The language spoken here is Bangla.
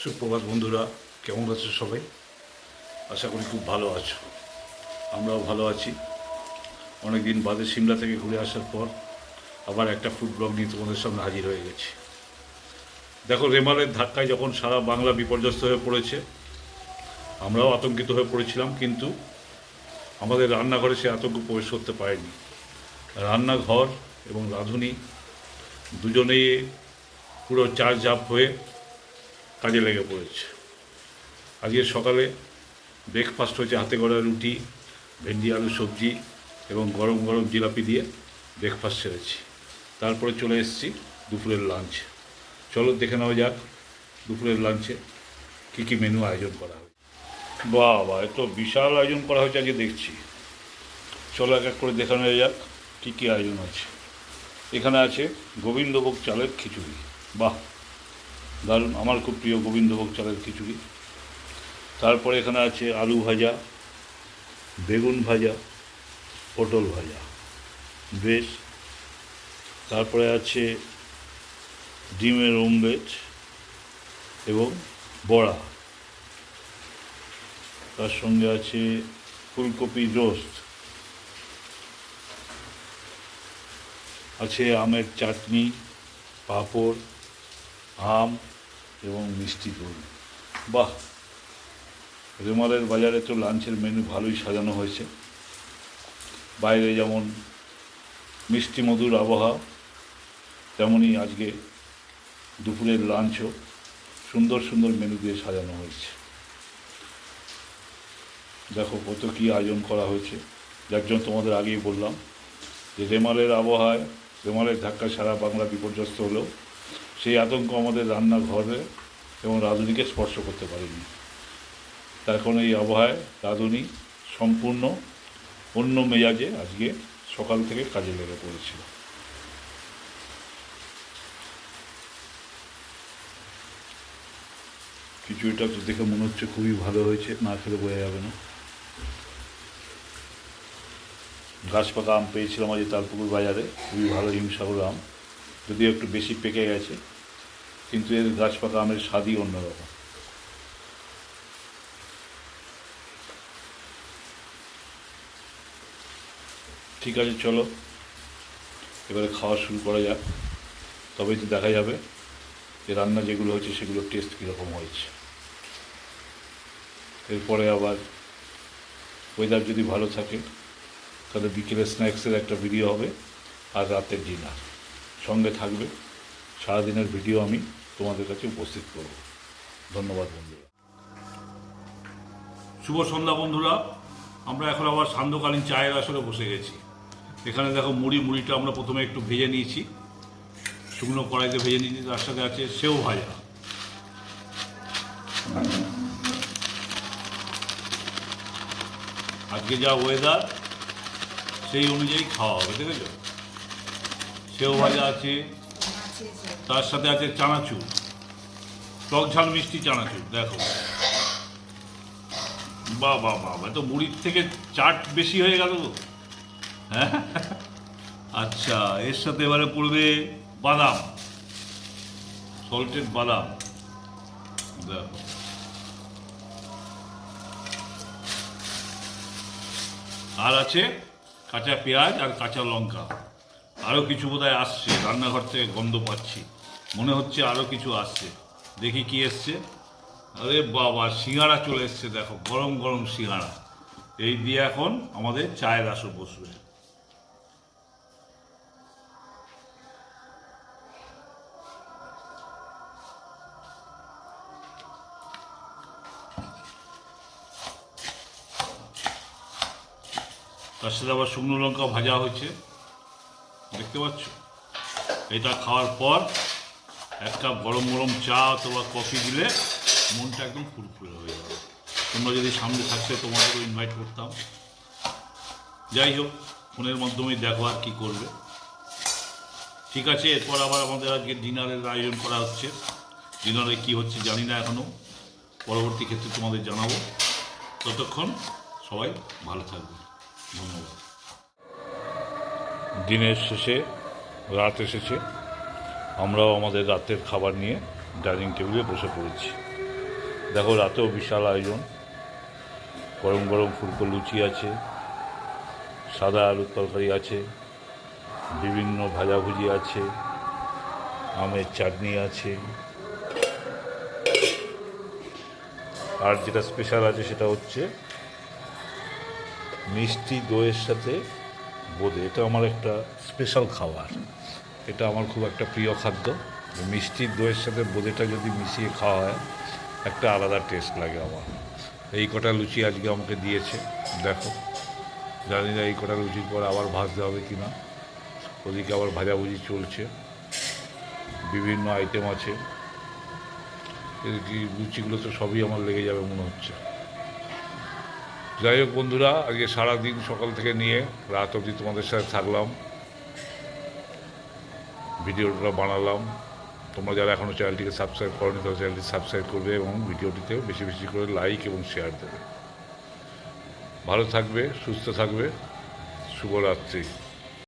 সুপ্রভাত বন্ধুরা, কেমন আছো সবাই? আশা করি খুব ভালো আছো। আমরাও ভালো আছি। অনেক দিন বাদে সিমলা থেকে ঘুরে আসার পর আবার একটা ফুড ব্লগ নিয়ে তোমাদের সামনে হাজির হয়ে গেছি। দেখো, রেমালের ধাক্কায় যখন সারা বাংলা বিপর্যস্ত হয়ে পড়েছে, আমরাও আতঙ্কিত হয়ে পড়েছিলাম, কিন্তু আমাদের রান্নাঘরে সে আতঙ্ক প্রবেশ করতে পারেনি। রান্নাঘর এবং রাঁধুনি দুজনেই পুরো চার্জ আপ হয়ে কাজে লেগে পড়েছে। আজকে সকালে ব্রেকফাস্ট হয়েছে হাতে গড়া রুটি, ভেন্ডি আলু সবজি এবং গরম গরম জিলাপি দিয়ে ব্রেকফাস্ট সেরেছি। তারপরে চলে এসেছি দুপুরের লাঞ্চ। চলো দেখে নেওয়া যাক দুপুরের লাঞ্চে কী কী মেনু আয়োজন করা হয়। বাহ, এত বিশাল আয়োজন করা হয়েছে আজকে দেখছি। চলো এক এক করে দেখে নেওয়া যাক কী কী আয়োজন আছে। এখানে আছে গোবিন্দভোগ চালের খিচুড়ি। বাহ, দারুণ, আমার খুব প্রিয় গোবিন্দভোগ চালের খিচুড়ি। তারপরে এখানে আছে আলু ভাজা, বেগুন ভাজা, পটল ভাজা, বেশ। তারপরে আছে ডিমের অমলেট এবং বড়া। তার সঙ্গে আছে ফুলকপি রোস্ট, আছে আমের চাটনি, পাঁপড়, আম এবং মিষ্টি দই। বাহ, রেমালের বাজারে তো লাঞ্চের মেনু ভালোই সাজানো হয়েছে। বাইরে যেমন মিষ্টি মধুর আবহাওয়া, তেমনই আজকে দুপুরের লাঞ্চও সুন্দর সুন্দর মেনু দিয়ে সাজানো হয়েছে। দেখো কত কী আয়োজন করা হয়েছে, যার জন্য তোমাদের আগেই বললাম যে রেমালের আবহাওয়ায়, রেমালের ধাক্কায় সারা বাংলা বিপর্যস্ত হলেও সেই আতঙ্ক আমাদের রান্নাঘরে এবং রাঁধুনিকে স্পর্শ করতে পারেনি। তার কারণে এই আবহাওয়ায় রাঁধুনি সম্পূর্ণ অন্য মেজাজে আজকে সকাল থেকে কাজে লেগে পড়েছিল। খিচুড়িটা তো দেখে মনে হচ্ছে খুবই ভালো হয়েছে, না খেলে বোঝা যাবে না। গাছ পাকা আম পেয়েছিলাম আজ তালপুকুর বাজারে, খুবই ভালো হিমসাগর আম, যদিও একটু বেশি পেকে গেছে, কিন্তু এর গাছ পাকা আমের স্বাদই অন্যরকম। ঠিক আছে, চলো এবারে খাওয়া শুরু করা যাক, তবেই তো দেখা যাবে যে রান্না যেগুলো হয়েছে সেগুলোর টেস্ট কীরকম হয়েছে। এরপরে আবার ওয়েদার যদি ভালো থাকে তাহলে বিকেলে স্ন্যাক্সের একটা ভিডিও হবে, আর রাতের ডিনার সঙ্গে থাকবে। সারাদিনের ভিডিও আমি তোমাদের কাছে উপস্থিত করব। ধন্যবাদ বন্ধুরা। শুভ সন্ধ্যা বন্ধুরা, আমরা এখন আবার সান্ধ্যকালীন চায়ের আসরে বসে গেছি। এখানে দেখো মুড়িটা আমরা প্রথমে একটু ভেজে নিয়েছি, শুকনো কড়াইতে ভেজে নিয়েছি। তার সাথে আছে সেও ভাজা। আজকে যা ওয়েদার সেই অনুযায়ী খাওয়া হবে, দেখেছো? সেও ভাজা আছে, তার সাথে আছে চানাচুর, টক ঝাল মিষ্টি চানাচুর। দেখো, বাহ বাহ বাহ, এত মুড়ির থেকে চাট বেশি হয়ে গেল তো। হ্যাঁ, আচ্ছা, এর সাথে এবারে পড়বে বাদাম, সল্টেড বাদাম। দেখো, আর আছে কাঁচা পেঁয়াজ আর কাঁচা লঙ্কা। আরও কিছু বোধহয় আসছে, রান্নাঘর থেকে গন্ধ পাচ্ছি, মনে হচ্ছে আরও কিছু আসছে। দেখি কি এসছে। আরে বাবা, সিঙ্গাড়া চলে এসছে, দেখো গরম গরম সিঙ্গাড়া। এই দিয়ে এখন আমাদের চায়ের আসর বসবে। তার সাথে আবার শুকনো লঙ্কা ভাজা হয়েছে, দেখতে পাচ্ছ। এটা খাওয়ার পর এক কাপ গরম গরম চা অথবা কফি দিলে মনটা একদম ফুরফুরে হয়ে যাবে। তোমরা যদি সামনে থাকতে তোমাদেরও ইনভাইট করতাম। যাই হোক, ফোনের মাধ্যমেই দেখো আর কী করবে। ঠিক আছে, এরপর আবার আমাদের আজকে ডিনারের আয়োজন করা হচ্ছে। ডিনারে কী হচ্ছে জানি না এখনও, পরবর্তী ক্ষেত্রে তোমাদের জানাবো। ততক্ষণ সবাই ভালো থাকবে, ধন্যবাদ। দিনের শেষে রাত এসেছে, আমরাও আমাদের রাতের খাবার নিয়ে ডাইনিং টেবিলে বসে পড়েছি। দেখো রাতেও বিশাল আয়োজন, গরম গরম ফুলকো লুচি আছে, সাদা আলুর তরকারি আছে, বিভিন্ন ভাজাভুজি আছে, আমের চাটনি আছে, আর যেটা স্পেশাল আছে সেটা হচ্ছে মিষ্টি দইয়ের সাথে বোঁদে। এটা আমার একটা স্পেশাল খাবার, এটা আমার খুব একটা প্রিয় খাদ্য। মিষ্টির দইয়ের সাথে বোঁদেটা যদি মিশিয়ে খাওয়া হয় একটা আলাদা টেস্ট লাগে আমার। এই কটা লুচি আজকে আমাকে দিয়েছে, দেখো। জানি না এই কটা লুচির পর আবার ভাজতে হবে কি না। ওদিকে আবার ভাজাভুজি চলছে, বিভিন্ন আইটেম আছে। এদিকে লুচিগুলো তো সবই আমার লেগে যাবে মনে হচ্ছে। যাই হোক বন্ধুরা, আজকে সারাদিন সকাল থেকে নিয়ে রাত অবধি তোমাদের সাথে থাকলাম, ভিডিওটা বানালাম। তোমরা যারা এখনও চ্যানেলটিকে সাবস্ক্রাইব করোনি তারা চ্যানেলটি সাবস্ক্রাইব করবে এবং ভিডিওটিতে বেশি বেশি করে লাইক এবং শেয়ার দেবে। ভালো থাকবে, সুস্থ থাকবে, শুভরাত্রি।